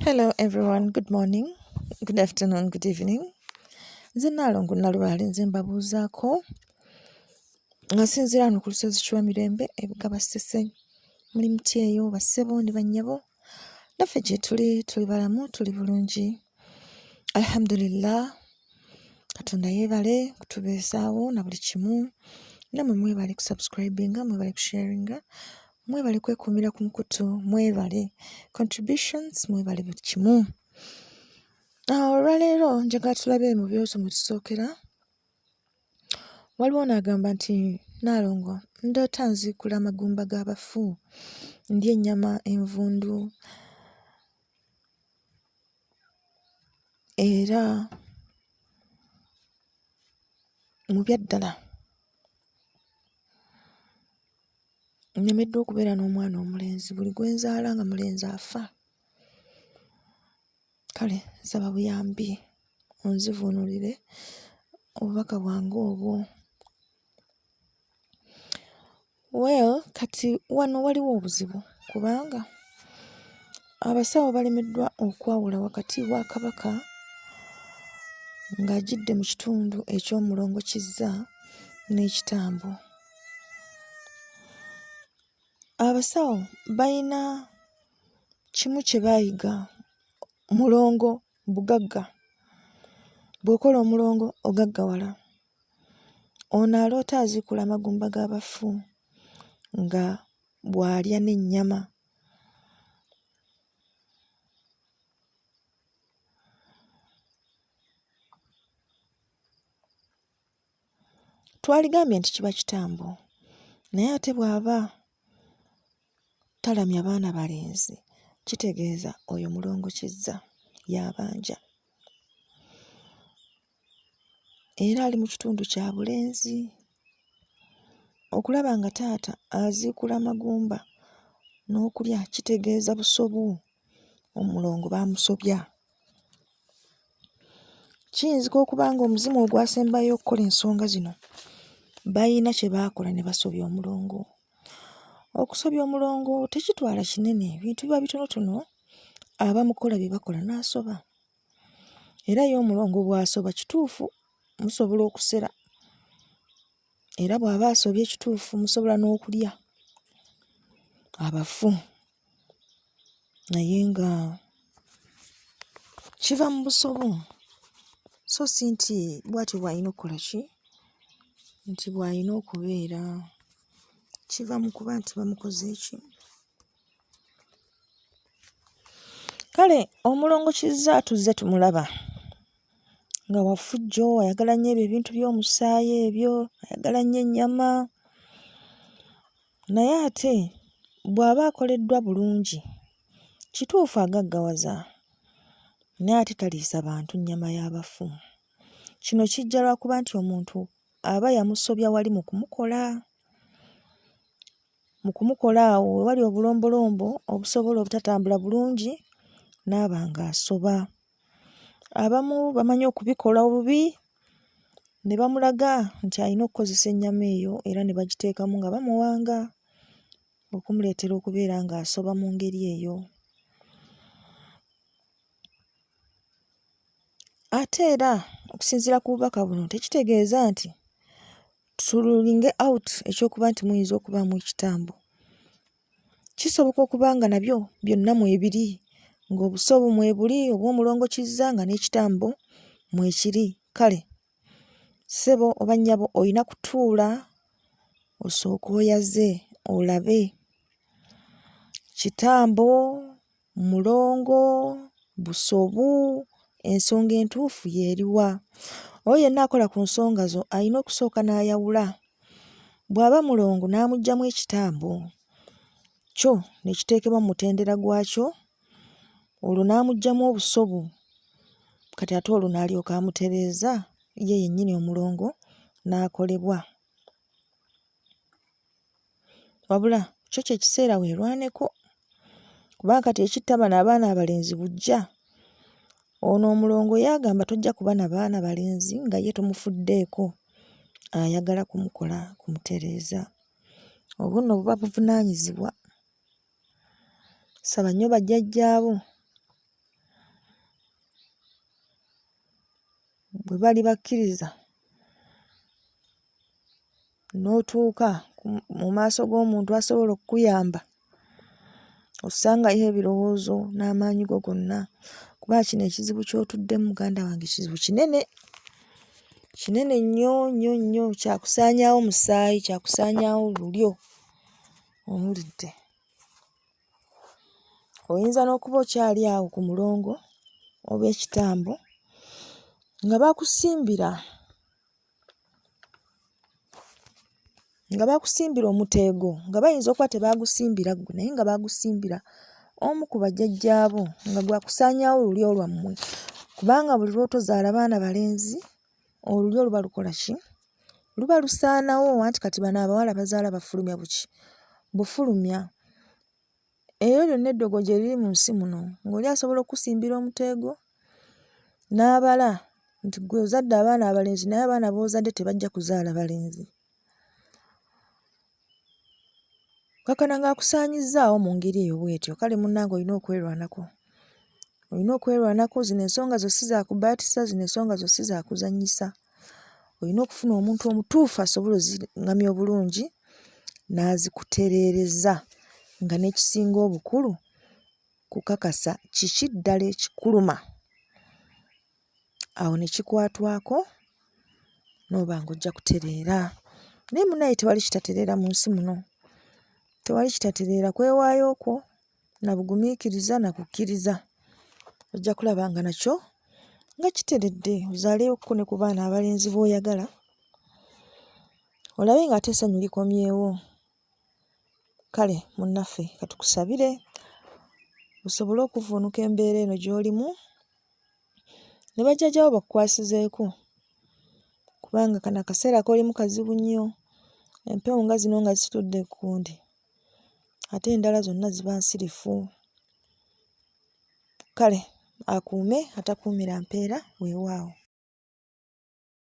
Hello everyone, good morning, good afternoon, good evening. Nze Nnaalongo Nalwale nze mbabuuzaako nga sinziira wano ku lusozi Kiwamirembe ebuga Basese muli muti eyo bassebo ne bannyabo naffe gye tuli balamu tuli bulungi alhamdulillah. Katonda yeebale kutubeezaawo na buli kimu, nammwe mwebale kusubscribinga, mwebale kusharinga, mwebale kwekuumira ku mukutu, mwebale contributions, mwebale buli kimu. Olwaleero njagala tulabe mu byoto mwetusokera. Waliwo n'agamba nti Nnaalongo ndoota nziikula amagumba g'abafu, ndya ennyama envundu era mu byaddala nnemeddwa okubeera n'omwana omulenzi, buli gwe nzaala nga mulenzi afa. Kale nsaba buyambi onzivuunulire obubaka bwange obwo. Kati wano waliwo obuzibu kubanga abasawo balemeddwa okwawula wakati wa Kabaka ng'ajjidde mu kitundu eky'Omulongo kizza n'ekitambo. Abasawo bayina kimu kye baayiga, mulongo bugagga. Bw'okola omulongo ogaggawala. Ono aloota aziikula amagumba g'abafu nga bw'alya n'ennyama. Twaligambye nti kiba kitambo, naye ate bw'aba talamya baana balenzi kitegeeza oyo mulongo kizza y'abanja. Era ali mu kitundu kya bulenzi. Okulaba nga taata aziikula amagumba n'okulya kitegeeza busobu, omulongo baamusobya. Kiyinzika okuba nga omuzimu ogwasembayo okukola ensonga zino bayina kye baakola ne basobya omulongo. Okusobya omulongo tekitwala kinene, bintu biba bitonotono, abamukola bye bakola n'asoba. Era ye omulongo bw'asoba kituufu musobola okusera, era bw'aba asobye ekituufu musobola n'okulya abafu, naye nga kiva mu busobo. So si nti bw'atyo bw'alina okukola ki, nti bw'alina okubeera, kiva mu kuba nti bamukoze eki. Kale omulongo kizza tuzze tumulaba nga wafujjo, ayagala nnyo ebyo ebintu by'omusaayi ebyo, ayagala nnyo ennyama. Naye ate bw'aba akoleddwa bulungi kituufu agaggawaza, naye ate taliisa bantu nnyama y'abafu. Kino kijja lwa kuba nti omuntu aba yamusobya wali mu kumukola. Mu kumukola awo we wali obulombolombo obusobola obutatambula bulungi n'aba ng'asoba. Abamu bamanyi okubikola obubi ne bamulaga nti alina okukozesa ennyama eyo era ne bagiteekamu nga bamuwanga okumuleetera okubeera ng'asoba mu ngeri eyo. Ate era okusinziira ku bubaka buno tekitegeeza nti tululinge out ekyokuba nti muyinza okubaamu ekitambo. Kisoboka okuba nga nabyo byonna mwebiri, ng'obusobo mwebuli obw'omulongo kizza nga n'ekitambo mwekiri. Kale ssebo oba nnyabo olina kutuula osooke oyaze olabe kitambo, mulongo, busobu, ensonga entuufu y'eriwa. Oyo yenna akola ku nsonga zo alina okusooka n'ayawula. Bw'aba mulongo n'amuggyamu ekitambo kyo ne kiteekebwa mu mutendera gwakyo, olwo n'amuggyamu obusobu, kati ate olwo n'alyoka amutereeza ye yennyini omulongo n'akolebwa. Wabula kyo kye kiseera weerwaneko, kubanga kati ekitta bano abaana abalenzi bujja. Ono omulongo yagamba tojja kuba na baana balenzi nga ye tomufuddeeko, ayagala kumukola kumutereeza. Obwo nno buba buvunaanyizibwa. Saba nnyo bajjajjaabo bwe bali bakkiriza n'otuuka mu maaso g'omuntu asobola okukuyamba, osangayo ebirowoozo n'amaanyi go gonna, kuba kino ekizibu ky'otuddemu muganda wange kizibu kinene, kinene nnyo nnyo nnyo, kyakusaanyaawo musaayi, kyakusaanyaawo lulyo. Owulidde? Oyinza n'okuba okyali awo ku mulongo oba ekitambo nga bakusimbira omuteego, nga bayinza okuba tebaagusimbira ggwe naye nga baagusimbira omu ku bajjajjaabo nga gwakusaanyaawo lulyo lwammwe, kubanga buli lw'otozaala baana balenzi olulyo luba lukola ki? Luba lusaanawo. Anti kati bano abawala bazaala bafulumya bufulumya. Eryo lyonna eddogo gye liri mu nsi muno, ng'oli asobola okusimbira omuteego n'abala nti ggwe ozadde abaana abalenzi naye abaana b'ozadde tebajja kuzaala balenzi. Kaakana ng'akusaanyizzaawo mu ngeri eyo bw'etyo, kale munnange olina okwerwanako. Olina okwerwanako. Zino ensonga zo si za kubaatisa, zino ensonga zo si za kuzannyisa. Olina okufuna omuntu omutuufu asobola oziŋŋamya obulungi n'azikutereereza, nga n'ekisinga obukulu kukakasa kiki ddala ekikuluma. Awo ne kikwatwako n'oba ng'ojja kutereera. Naye munnaye tewali kitatereera mu nsi muno. Tewali kitatereera. Kwewaayo okwo na bugumiikiriza na kukkiriza. Ojja kulaba nga nakyo nga kiteredde. Ozaaleyoko ne ku baana abalenzi b'oyagala, olabe ng'ate essanyu likomyewo. Kale munnaffe katukusabire osobole okuvvuunuka embeera eno gy'olimu, ne bajjajjaawo bakukwasizeeko, kubanga kano akaseera k'olimu kazibu nnyo. Empewo nga zino nga zitudde ekkundi, ate endala zonna ziba nsirifu. Kale akuume atakuumira mpeera weewaawo.